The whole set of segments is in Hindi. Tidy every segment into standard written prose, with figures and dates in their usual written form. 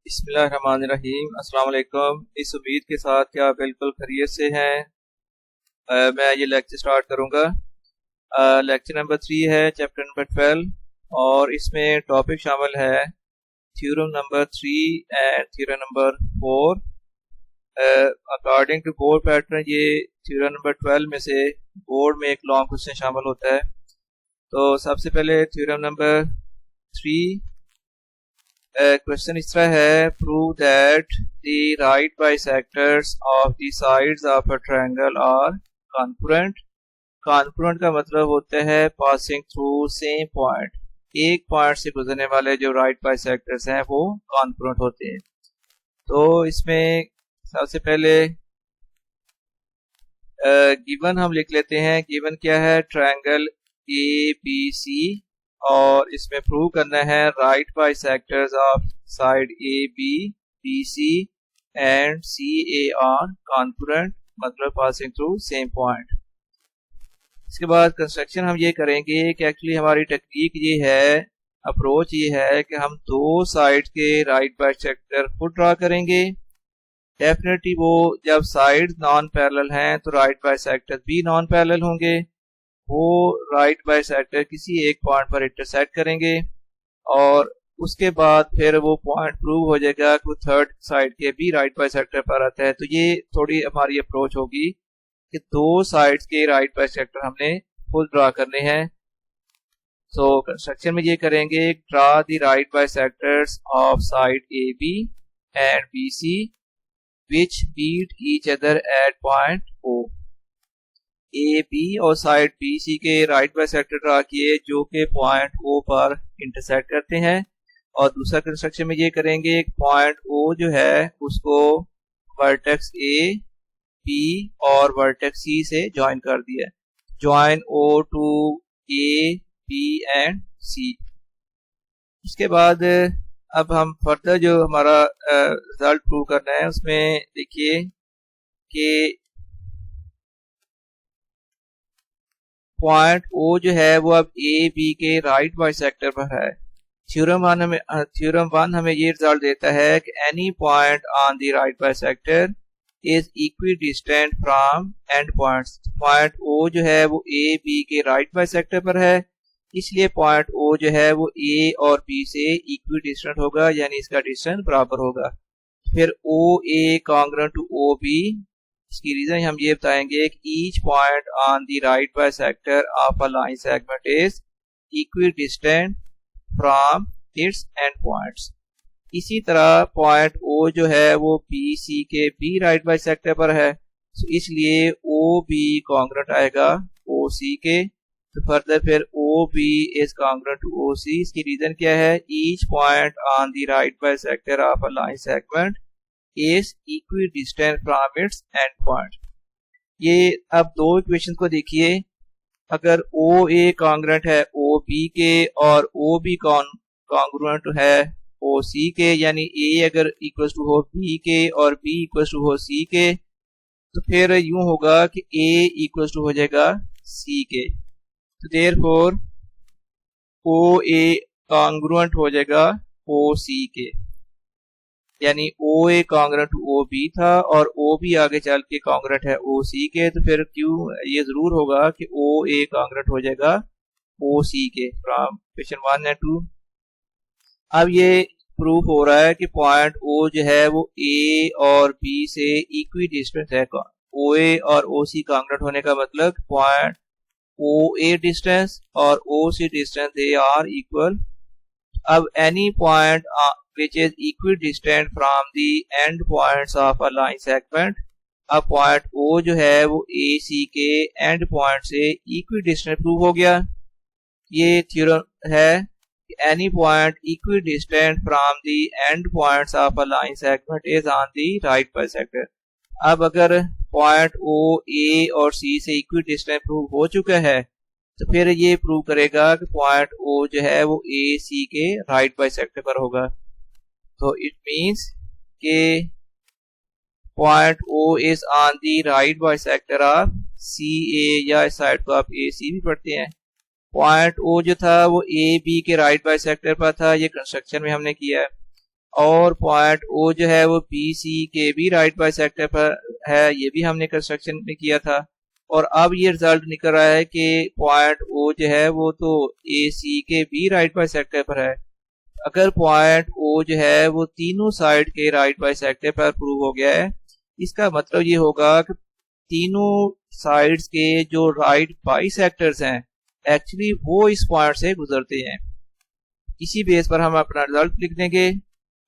बिस्मिल्लाहिर्रहमानिर्रहीम। अस्सलाम वालेकुम। इस उम्मीद के साथ कि आप बिल्कुल खैरियत से हैं, मैं ये लेक्चर स्टार्ट करूंगा। लेक्चर नंबर 3 है, चैप्टर नंबर 12, और इसमें टॉपिक शामिल है theorem number 3 and theorem number 4। According to board pattern ये थ्योरम नंबर 12 में से बोर्ड में एक लॉन्ग क्वेश्चन शामिल होता है। तो सबसे पहले थ्योरम नंबर 3 क्वेश्चन इस तरह है, prove that the right bisectors of the sides of a triangle are congruent. Congruent का मतलब होता है पासिंग थ्रू सेम पॉइंट। एक पॉइंट से गुजरने वाले जो राइट बाइसेक्टर्स हैं वो कॉन्ग्रुएंट होते हैं। तो इसमें सबसे पहले गिवन हम लिख लेते हैं। गिवन क्या है? ट्रायंगल ए बी सी, और इसमें प्रूव करना है right bisectors of side A B B C and C A are congruent, मतलब पासिंग थ्रू सेम पॉइंट। इसके बाद कंस्ट्रक्शन हम ये करेंगे कि एक्चुअली हमारी टेक्निक ये है, अप्रोच ये है कि हम दो साइड के राइट बाइसेक्टर खुद ड्रा करेंगे। डेफिनेटली वो जब साइड नॉन पैरेलल हैं तो राइट बाइसेक्टर भी नॉन पैरेलल होंगे। वो राइट बाइसेक्टर किसी एक पॉइंट पर इंटरसेक्ट करेंगे और उसके बाद फिर वो पॉइंट प्रूव हो जाएगा कि थर्ड साइड के भी राइट बाइसेक्टर पर आता है। तो ये थोड़ी हमारी अप्रोच होगी कि दो साइड्स के राइट बाइसेक्टर हमने खुद ड्रा करने हैं। सो कंस्ट्रक्शन में ये करेंगे, draw the right bisectors of side A B and B C which beat each other at point O. A B और साइड बी सी के राइट बाइसेक्टर ड्रा किए जो कि पॉइंट ओ पर इंटरसेक्ट करते हैं। और दूसरा कंस्ट्रक्शन में ये करेंगे, एक पॉइंट ओ जो है उसको वर्टेक्स ए बी और वर्टेक्स सी से ज्वाइन कर दिया। Join O to A B and C. इसके बाद अब हम फर्दर जो हमारा रिजल्ट प्रूव करना है उसमें देखिए कि पॉइंट ओ जो है वो अब ए बी के राइट बाइसेक्टर पर है। थ्योरम वन हमें ये रिजल्ट देता है कि any point on the right bisector is equidistant from end points. Point O जो है वो ए बी के राइट बाइसेक्टर पर है, इसलिए पॉइंट ओ जो है वो ए और बी से इक्वी डिस्टेंट होगा, यानी इसका डिस्टेंस बराबर होगा। फिर ओ ए कॉन्ग्रुएंट टू ओ बी। इसकी रीजन हम ये बताएंगे कि each point on the right bisector of a line segment is equidistant from its and points. इसी तरह पॉइंट ओ जो है वो बी सी के बी राइट बाइसेक्टर पर है, तो इसलिए ओ बी कॉन्ग्रुएंट आएगा ओ सी के। तो फर्दर फिर O B is congruent to O C. इसकी रीजन क्या है? Each point on the right bisector of a line segment is equidistant from its end point. ये अब दो इक्वेशन को देखिए, अगर ओ ए कॉन्ग्रुएंट है ओ बी के और ओ बी कॉन्ग्रुएंट है ओ सी के, यानी ए अगर इक्वल टू हो बी के और बी इक्वल टू हो सी के, तो फिर यूं होगा कि ए इक्वल टू हो जाएगा सी के। तो देयरफॉर ओ ए कॉन्ग्रुएंट हो जाएगा ओ सी के, यानी ओ ए कॉन्ग्रुएंट टू ओ बी था और ओ बी आगे चल के कॉन्ग्रुएंट है ओ सी के। तो फिर क्यों ये जरूर होगा कि ओ ए कॉन्ग्रुएंट हो जाएगा ओ सी के फ्रॉम क्वेश्चन 1 एंड 2। अब ये प्रूफ हो रहा है कि पॉइंट ओ जो है वो ए और बी से इक्वी डिस्टेंस है। ओ ए और ओ सी कॉन्ग्रुएंट होने का मतलब पॉइंट ओ ए डिस्टेंस और ओ सी डिस्टेंस दे आर इक्वल। अब any point which is equidistant from the end points of a line segment। अब पॉइंट O जो है वो AC के एंड पॉइंट से इक्विडिस्टेंट प्रूव हो गया। ये थ्योरम है कि any point equidistant from the end points of a line segment is on the right bisector। अब अगर पॉइंट O A और C से इक्विडिस्टेंट प्रूव हो चुका है तो फिर ये प्रूव करेगा कि पॉइंट O जो है वो AC के राइट बाइसेक्टर पर होगा। तो इट मीन्स के point O is on the right bisector of C A, या इस साइड को आप ए सी भी पढ़ते हैं। पॉइंट O जो था वो ए बी के राइट बाइसेक्टर पर था, ये कंस्ट्रक्शन में हमने किया है। और पॉइंट ओ जो है वो बी सी के भी राइट बाइसेक्टर पर है, ये भी हमने कंस्ट्रक्शन में किया था। और अब ये रिजल्ट निकल रहा है कि पॉइंट ओ जो है वो तो ए सी के भी राइट बाइसेक्टर पर है। अगर पॉइंट ओ जो है वो तीनों साइड के राइट बाइसेक्टर पर प्रूव हो गया है, इसका मतलब ये होगा कि तीनों साइड्स के जो राइट बाइसेक्टर्स हैं एक्चुअली वो इस पॉइंट से गुजरते हैं। इसी बेस पर हम अपना रिजल्ट लिख देंगे।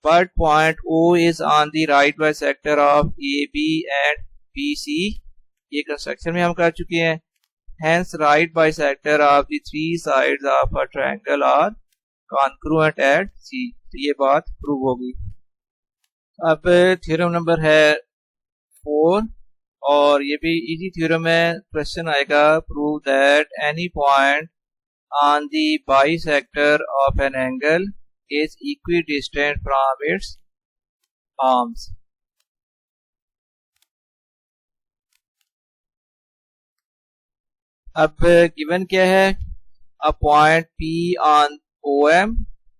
But point O is on the right bisector of A B and B C, ये कंस्ट्रक्शन में हम कर चुके हैं। Hence right bisector of the three sides of a triangle are congruent at C, तो ये बात प्रूव होगी। अब थ्योरम नंबर है 4 और ये भी इजी थ्योरम है। क्वेश्चन आएगा prove that any point on the bisector of an angle is equidistant from its arms. अब गिवन क्या है, a point P on OM,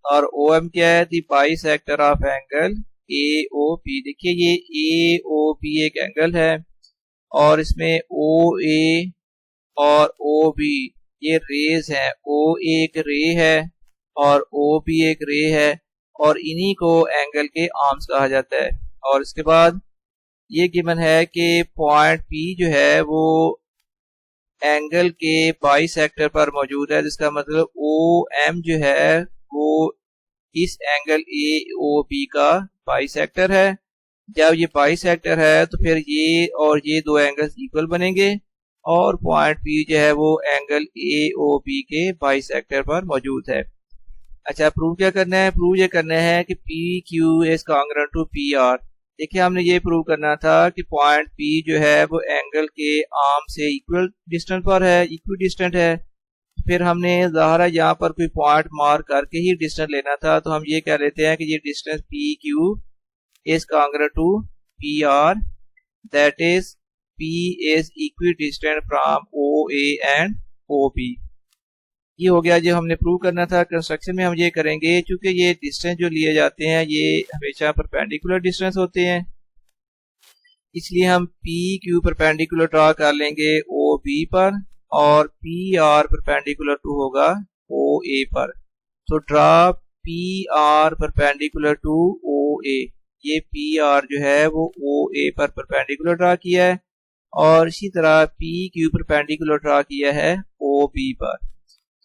और OM क्या है, the bisector of angle AOP। देखिए ये AOP एक एंगल है और इसमें OA और OB ये रेज है। OA एक रे है और OB एक रे है और इन्हीं को एंगल के आर्म्स कहा जाता है। और इसके बाद ये गिवन है कि पॉइंट P जो है वो एंगल के बाइसेक्टर पर मौजूद है, जिसका मतलब OM जो है वो इस एंगल AOB का बाइसेक्टर है। जब ये बाइसेक्टर है तो फिर ये और ये दो एंगल्स इक्वल बनेंगे और पॉइंट P जो है वो एंगल AOB के बाइसेक्टर पर मौजूद है। अच्छा, प्रूव क्या करना है, प्रूव ये करना है कि PQ is congruent to PR। देखिए हमने ये प्रूव करना था कि पॉइंट P जो है वो एंगल के आर्म से इक्वल डिस्टेंस पर है, इक्विडिस्टेंट है। फिर हमने ज़ाहिर है यहाँ पर कोई पॉइंट मार्क करके ही डिस्टेंस लेना था, तो हम ये कह लेते हैं कि ये distance PQ is congruent to PR, that is P is equidistant from OA and OB। ये हो गया जो हमने प्रूव करना था। कंस्ट्रक्शन में हम ये करेंगे, क्योंकि ये डिस्टेंस जो लिए जाते हैं ये हमेशा परपेंडिकुलर डिस्टेंस होते हैं, इसलिए हम PQ परपेंडिकुलर ड्रा कर लेंगे OB पर और PR परपेंडिकुलर टू होगा OA पर। तो draw PR perpendicular to OA, ये PR जो है वो OA पर परपेंडिकुलर ड्रा किया है और इसी तरह PQ परपेंडिकुलर ड्रा किया है OB पर।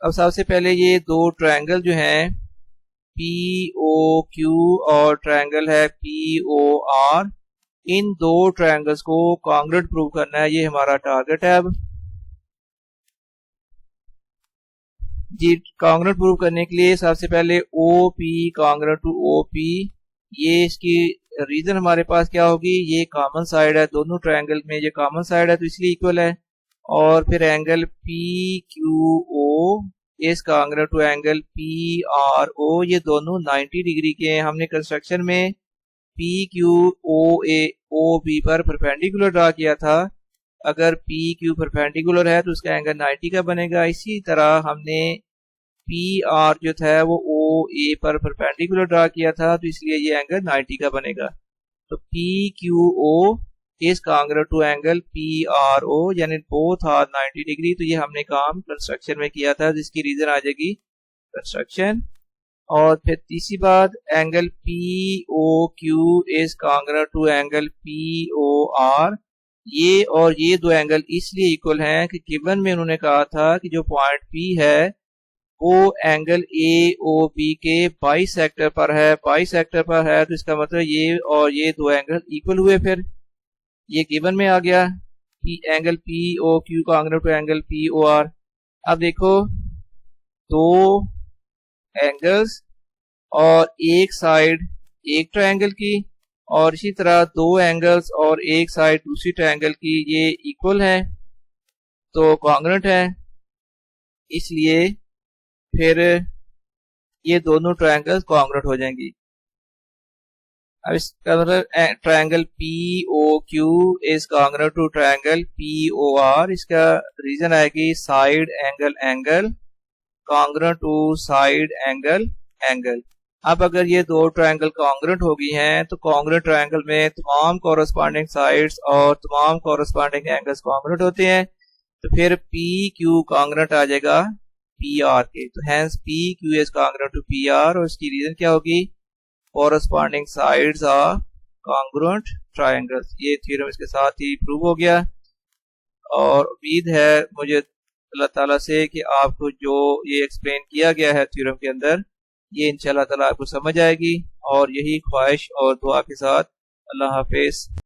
अब सबसे पहले ये दो ट्रायंगल जो हैं POQ और ट्रायंगल है POR, इन दो ट्रायंगल्स को कॉन्ग्रुएंट प्रूव करना है, ये हमारा टारगेट है। अब जी कॉन्ग्रुएंट प्रूव करने के लिए सबसे पहले OP कॉन्ग्रुएंट टू OP, ये इसकी रीजन हमारे पास क्या होगी, ये कॉमन साइड है, दोनों ट्रायंगल में ये कॉमन साइड है तो इसलिए इक्वल है। और फिर angle PQO is congruent to angle PRO, ये दोनों 90 डिग्री के हैं। हमने कंस्ट्रक्शन में PQOB पर परपेंडिकुलर ड्रा किया था, अगर PQ परपेंडिकुलर है तो उसका एंगल 90 का बनेगा। इसी तरह हमने PR जो था वो OA पर परपेंडिकुलर ड्रा किया था तो इसलिए ये एंगल 90 का बनेगा। तो PQO is congruent to angle PRO, यानी बोथ आर 90 डिग्री। तो ये हमने काम कंस्ट्रक्शन में किया था, जिसकी रीजन आ जाएगी कंस्ट्रक्शन। और फिर तीसरी बात, angle POQ is congruent to angle POR, ये और ये दो एंगल इसलिए इक्वल हैं कि गिवन में उन्होंने कहा था कि जो पॉइंट P है वो एंगल AOB के बाइसेक्टर पर है, बाइसेक्टर पर है तो इसका मतलब ये और ये दो एंगल इक्वल हुए। फिर ये गिवन में आ गया कि angle POQ congruent to angle POR। अब देखो दो एंगल्स और एक साइड एक ट्रायंगल की और इसी तरह दो एंगल्स और एक साइड दूसरी ट्रायंगल की, ये इक्वल है तो कॉन्ग्रुएंट है, इसलिए फिर ये दोनों ट्रायंगल्स कॉन्ग्रुएंट हो जाएंगी। अब इसका मतलब triangle POQ is congruent to triangle POR, इसका रीजन आएगी side angle angle congruent to side angle angle. अब अगर ये दो ट्रायंगल कॉन्ग्रुएंट हो गई हैं तो कॉन्ग्रुएंट ट्रायंगल में तमाम कॉरस्पॉन्डिंग साइड्स और तमाम कॉरस्पॉन्डिंग एंगल्स कॉन्ग्रुएंट होते हैं, तो फिर पी क्यू कॉन्ग्रुएंट आ जाएगा पी आर के। तो hence P Q is congruent to P R, और इसकी रीजन क्या होगी? Corresponding sides are congruent triangles. ये थ्योरम इसके साथ ही प्रूव हो गया, और उम्मीद है मुझे अल्लाह ताला से कि आपको जो ये एक्सप्लेन किया गया है थ्योरम के अंदर, ये इंशाल्लाह ताला आपको समझ आएगी। और यही ख्वाहिश और दुआ के साथ अल्लाह हाफिज।